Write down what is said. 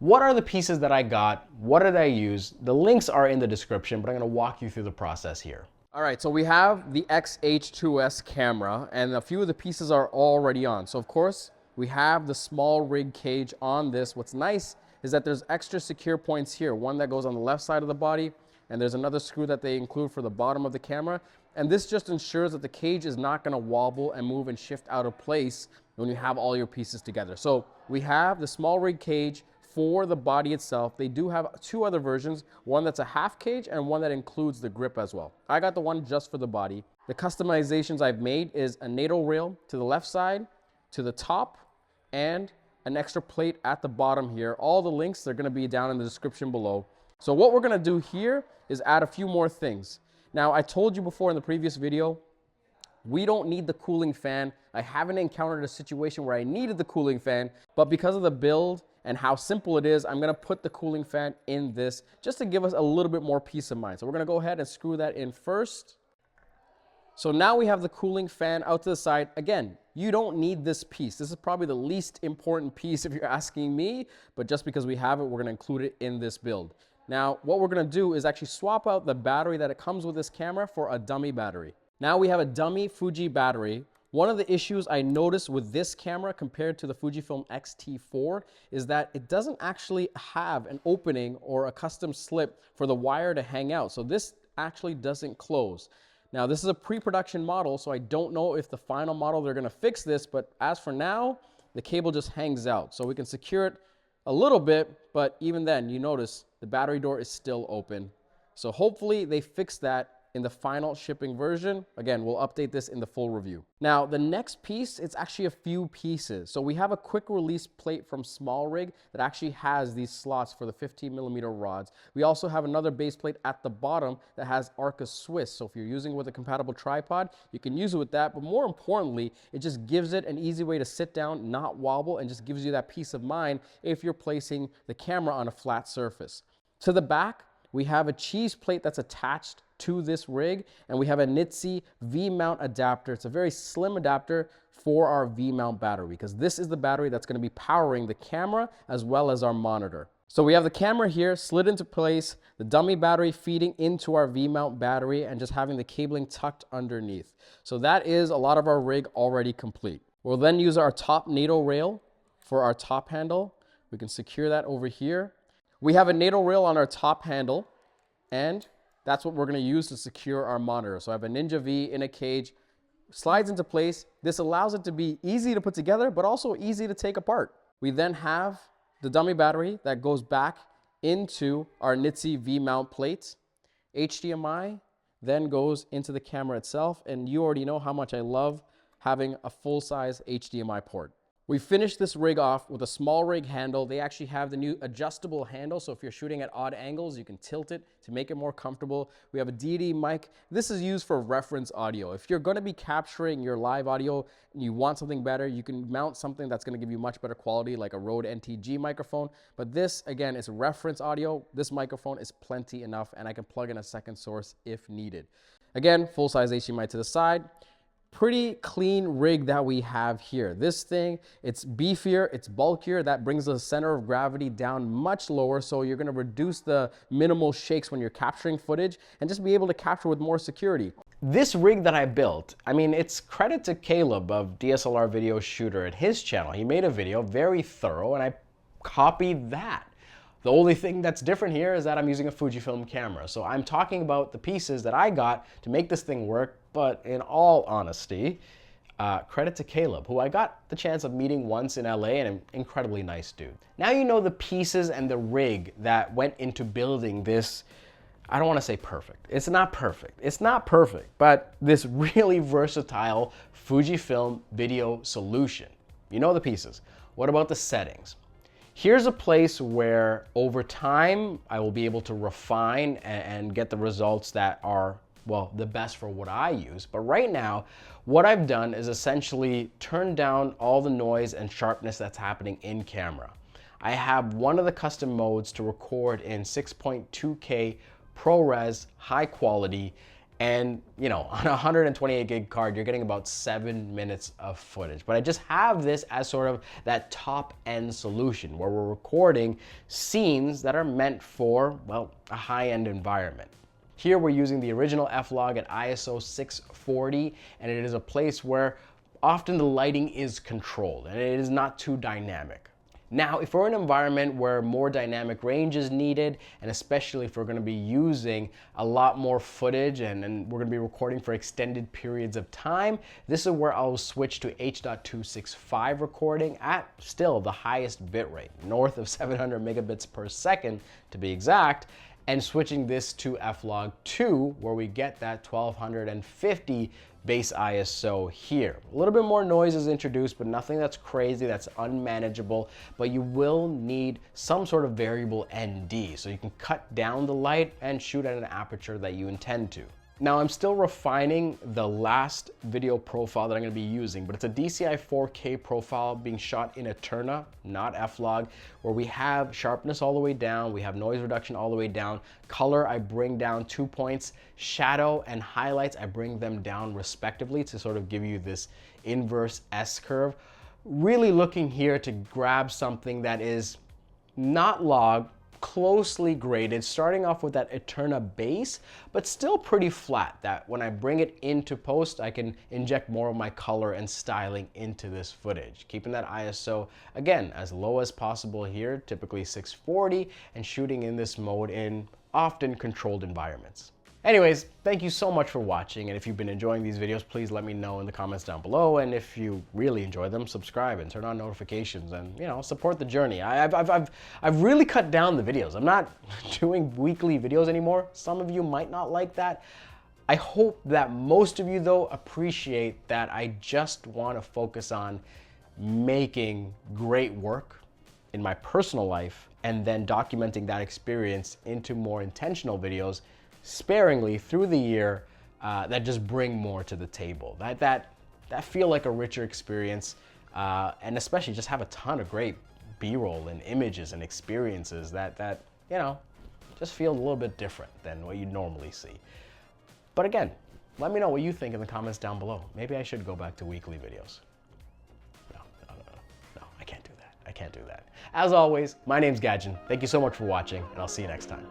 What are the pieces that I got? What did I use? The links are in the description, but I'm gonna walk you through the process here. All right, so we have the XH2s camera and a few of the pieces are already on. So of course, we have the small rig cage on this. What's nice is that there's extra secure points here. One that goes on the left side of the body, and there's another screw that they include for the bottom of the camera. And this just ensures that the cage is not gonna wobble and move and shift out of place when you have all your pieces together. So we have the small rig cage for the body itself. They do have two other versions, one that's a half cage and one that includes the grip as well. I got the one just for the body. The customizations I've made is a NATO rail to the left side, to the top, and an extra plate at the bottom here. All the links, they're gonna be down in the description below. So what we're gonna do here is add a few more things. Now, I told you before in the previous video, we don't need the cooling fan. I haven't encountered a situation where I needed the cooling fan, but because of the build and how simple it is, I'm gonna put the cooling fan in this just to give us a little bit more peace of mind. So we're gonna go ahead and screw that in first. So now we have the cooling fan out to the side. Again, you don't need this piece. This is probably the least important piece if you're asking me, but just because we have it, we're gonna include it in this build. Now, what we're gonna do is actually swap out the battery that it comes with this camera for a dummy battery. Now we have a dummy Fuji battery. One of the issues I noticed with this camera compared to the Fujifilm X-T4 is that it doesn't actually have an opening or a custom slip for the wire to hang out. So this actually doesn't close. Now this is a pre-production model, so I don't know if the final model they're gonna fix this, but as for now, the cable just hangs out. So we can secure it a little bit, but even then, you notice the battery door is still open. So hopefully they fix that in the final shipping version. Again, we'll update this in the full review. Now, the next piece, it's actually a few pieces. So we have a quick release plate from Small Rig that actually has these slots for the 15mm rods. We also have another base plate at the bottom that has Arca Swiss. So if you're using it with a compatible tripod, you can use it with that. But more importantly, it just gives it an easy way to sit down, not wobble, and just gives you that peace of mind if you're placing the camera on a flat surface. To the back, we have a cheese plate that's attached to this rig, and we have a NITSI V-mount adapter. It's a very slim adapter for our V-mount battery because this is the battery that's going to be powering the camera as well as our monitor. So we have the camera here slid into place, the dummy battery feeding into our V-mount battery, and just having the cabling tucked underneath. So that is a lot of our rig already complete. We'll then use our top NATO rail for our top handle. We can secure that over here. We have a NATO rail on our top handle, and that's what we're going to use to secure our monitor. So I have a Ninja V in a cage, slides into place. This allows it to be easy to put together, but also easy to take apart. We then have the dummy battery that goes back into our NITSI V-mount plate. HDMI then goes into the camera itself, and you already know how much I love having a full-size HDMI port. We finished this rig off with a small rig handle. They actually have the new adjustable handle, so if you're shooting at odd angles, you can tilt it to make it more comfortable. We have a DD mic. This is used for reference audio. If you're gonna be capturing your live audio and you want something better, you can mount something that's gonna give you much better quality, like a Rode NTG microphone. But this, again, is reference audio. This microphone is plenty enough, and I can plug in a second source if needed. Again, full-size HDMI to the side. Pretty clean rig that we have here. This thing, it's beefier, it's bulkier. That brings the center of gravity down much lower, so you're gonna reduce the minimal shakes when you're capturing footage and just be able to capture with more security. This rig that I built, I mean, it's credit to Caleb of DSLR Video Shooter at his channel. He made a video, very thorough, and I copied that. The only thing that's different here is that I'm using a Fujifilm camera. So I'm talking about the pieces that I got to make this thing work, but in all honesty, credit to Caleb, who I got the chance of meeting once in LA, and an incredibly nice dude. Now you know the pieces and the rig that went into building this. I don't want to say perfect. It's not perfect. It's not perfect, but this really versatile Fujifilm video solution. You know the pieces. What about the settings? Here's a place where over time I will be able to refine and get the results that are, well, the best for what I use. But right now, what I've done is essentially turn down all the noise and sharpness that's happening in camera. I have one of the custom modes to record in 6.2K ProRes high quality, And you know, on a 128 gig card, you're getting about 7 minutes of footage. But I just have this as sort of that top end solution where we're recording scenes that are meant for, well, a high-end environment. Here we're using the original F-Log at ISO 640, and it is a place where often the lighting is controlled and it is not too dynamic. Now, if we're in an environment where more dynamic range is needed, and especially if we're gonna be using a lot more footage and we're gonna be recording for extended periods of time, this is where I'll switch to H.265 recording at still the highest bitrate, north of 700 megabits per second to be exact, and switching this to F-Log 2, where we get that 1250 base ISO here. A little bit more noise is introduced, but nothing that's crazy, that's unmanageable, but you will need some sort of variable ND, so you can cut down the light and shoot at an aperture that you intend to. Now, I'm still refining the last video profile that I'm gonna be using, but it's a DCI 4K profile being shot in Eterna, not F-Log, where we have sharpness all the way down, we have noise reduction all the way down, color I bring down 2 points, shadow and highlights I bring them down respectively to sort of give you this inverse S-curve. Really looking here to grab something that is not log, closely graded, starting off with that Eterna base, but still pretty flat, that when I bring it into post, I can inject more of my color and styling into this footage. Keeping that ISO, again, as low as possible here, typically 640, and shooting in this mode in often controlled environments. Anyways, thank you so much for watching, and if you've been enjoying these videos, please let me know in the comments down below, and if you really enjoy them, subscribe and turn on notifications and, you know, support the journey. I've really cut down the videos. I'm not doing weekly videos anymore. Some of you might not like that. I hope that most of you, though, appreciate that I just want to focus on making great work in my personal life and then documenting that experience into more intentional videos sparingly through the year that just bring more to the table, that feel like a richer experience, and especially just have a ton of great B-roll and images and experiences that you know, just feel a little bit different than what you normally see. But again, let me know what you think in the comments down below. Maybe I should go back to weekly videos. No, I can't do that. I can't do that. As always, my name's Gadgen. Thank you so much for watching, and I'll see you next time.